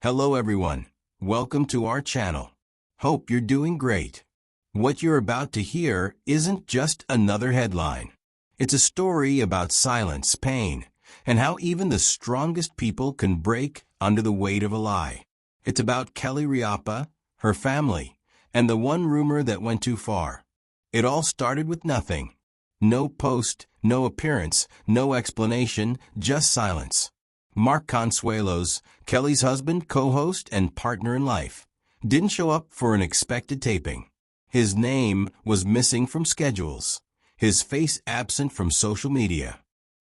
Hello everyone. Welcome to our channel. Hope you're doing great. What you're about to hear isn't just another headline. It's a story about silence, pain, and how even the strongest people can break under the weight of a lie. It's about Kelly Ripa, her family, and the one rumor that went too far. It all started with nothing. No post, no appearance, no explanation, just silence. Mark Consuelos, Kelly's husband, co-host, and partner in life, didn't show up for an expected taping. His name was missing from schedules, his face absent from social media.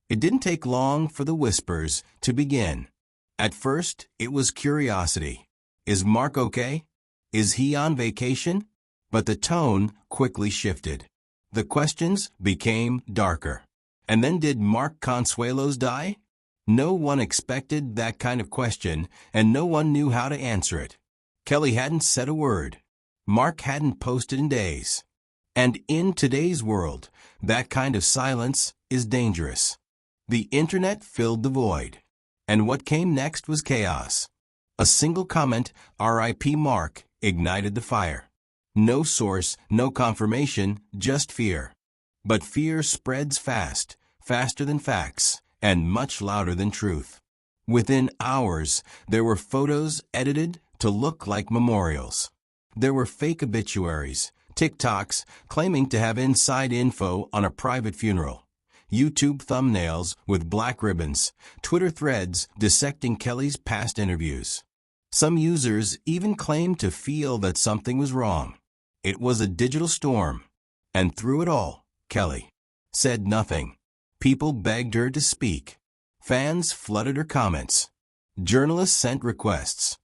It didn't take long for the whispers to begin. At first, it was curiosity. Is Mark okay? Is he on vacation? But the tone quickly shifted. The questions became darker. And then did Mark Consuelos die? No one expected that kind of question, and no one knew how to answer it. Kelly hadn't said a word. Mark hadn't posted in days. And in today's world, that kind of silence is dangerous. The internet filled the void. And what came next was chaos. A single comment, "R.I.P. Mark," ignited the fire. No source, no confirmation, just fear. But fear spreads fast, faster than facts, and much louder than truth. Within hours, there were photos edited to look like memorials. There were fake obituaries, TikToks claiming to have inside info on a private funeral, YouTube thumbnails with black ribbons, Twitter threads dissecting Kelly's past interviews. Some users even claimed to feel that something was wrong. It was a digital storm. And through it all, Kelly said nothing. People begged her to speak. Fans flooded her comments. Journalists sent requests.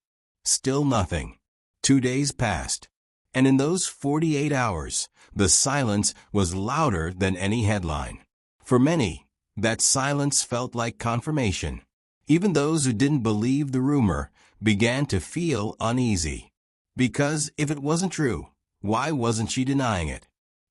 Still nothing. 2 days passed. And in those 48 hours, the silence was louder than any headline. For many, that silence felt like confirmation. Even those who didn't believe the rumor began to feel uneasy. Because if it wasn't true, why wasn't she denying it?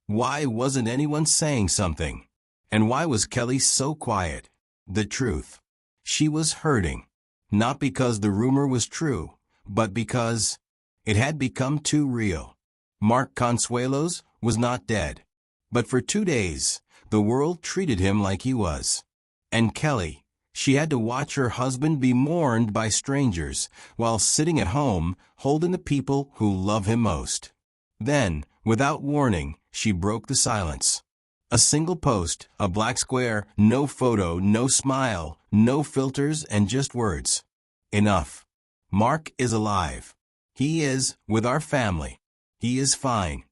Why wasn't anyone saying something? And why was Kelly so quiet? The truth. She was hurting. Not because the rumor was true, but because it had become too real. Mark Consuelos was not dead. But for 2 days, the world treated him like he was. And Kelly, she had to watch her husband be mourned by strangers while sitting at home holding the people who love him most. Then, without warning, she broke the silence. A single post, a black square, no photo, no smile, no filters, and just words. Enough. Mark is alive. He is with our family. He is fine.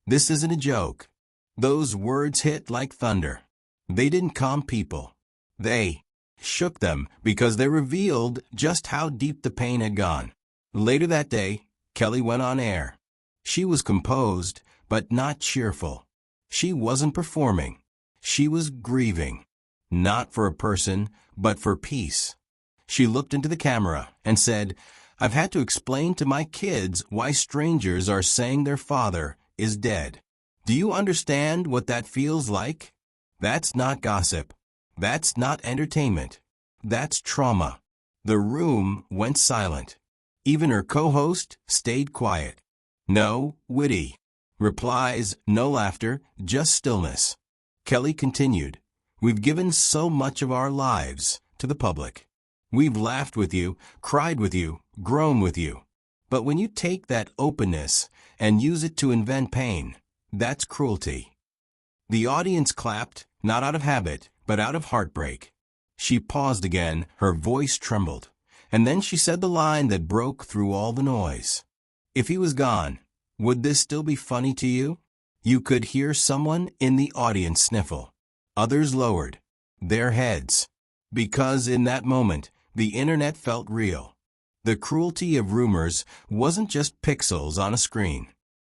This isn't a joke. Those words hit like thunder. They didn't calm people. They shook them because they revealed just how deep the pain had gone. Later that day, Kelly went on air. She was composed, but not cheerful. She wasn't performing. She was grieving. Not for a person, but for peace. She looked into the camera and said, "I've had to explain to my kids why strangers are saying their father is dead. Do you understand what that feels like? That's not gossip. That's not entertainment. That's trauma." The room went silent. Even her co-host stayed quiet. No witty replies, no laughter, just stillness. Kelly continued, "We've given so much of our lives to the public. We've laughed with you, cried with you, grown with you. But when you take that openness and use it to invent pain, that's cruelty." The audience clapped, not out of habit, but out of heartbreak. She paused again, her voice trembled, and then she said the line that broke through all the noise. "If he was gone, would this still be funny to you?" You could hear someone in the audience sniffle. Others lowered their heads. Because in that moment, the internet felt real. The cruelty of rumors wasn't just pixels on a screen.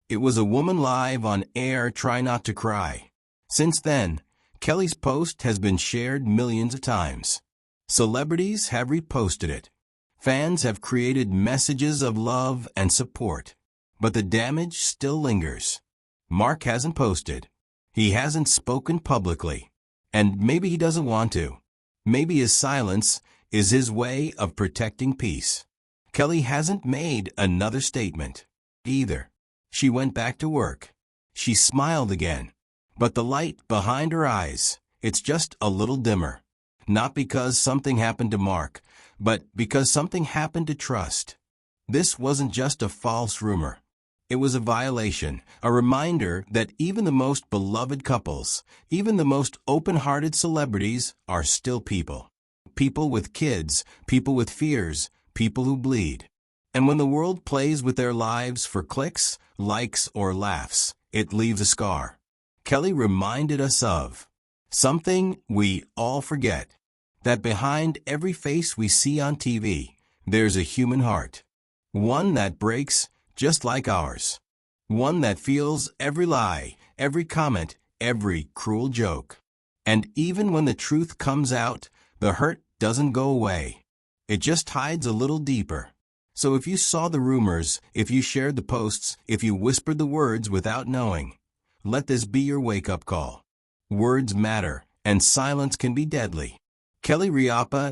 It was a woman live on air trying not to cry. Since then, Kelly's post has been shared millions of times. Celebrities have reposted it. Fans have created messages of love and support. But the damage still lingers. Mark hasn't posted. He hasn't spoken publicly. And maybe he doesn't want to. Maybe his silence is his way of protecting peace. Kelly hasn't made another statement either. She went back to work. She smiled again. But the light behind her eyes, it's just a little dimmer. Not because something happened to Mark, but because something happened to trust. This wasn't just a false rumor. It was a violation, a reminder that even the most beloved couples, even the most open-hearted celebrities are still people. People with kids, people with fears, people who bleed. And when the world plays with their lives for clicks, likes, or laughs, it leaves a scar. Kelly reminded us of something we all forget, that behind every face we see on TV, there's a human heart. One that breaks just like ours. One that feels every lie, every comment, every cruel joke. And even when the truth comes out, the hurt doesn't go away. It just hides a little deeper. So if you saw the rumors, if you shared the posts, if you whispered the words without knowing, let this be your wake-up call. Words matter, and silence can be deadly. Kelly Ripa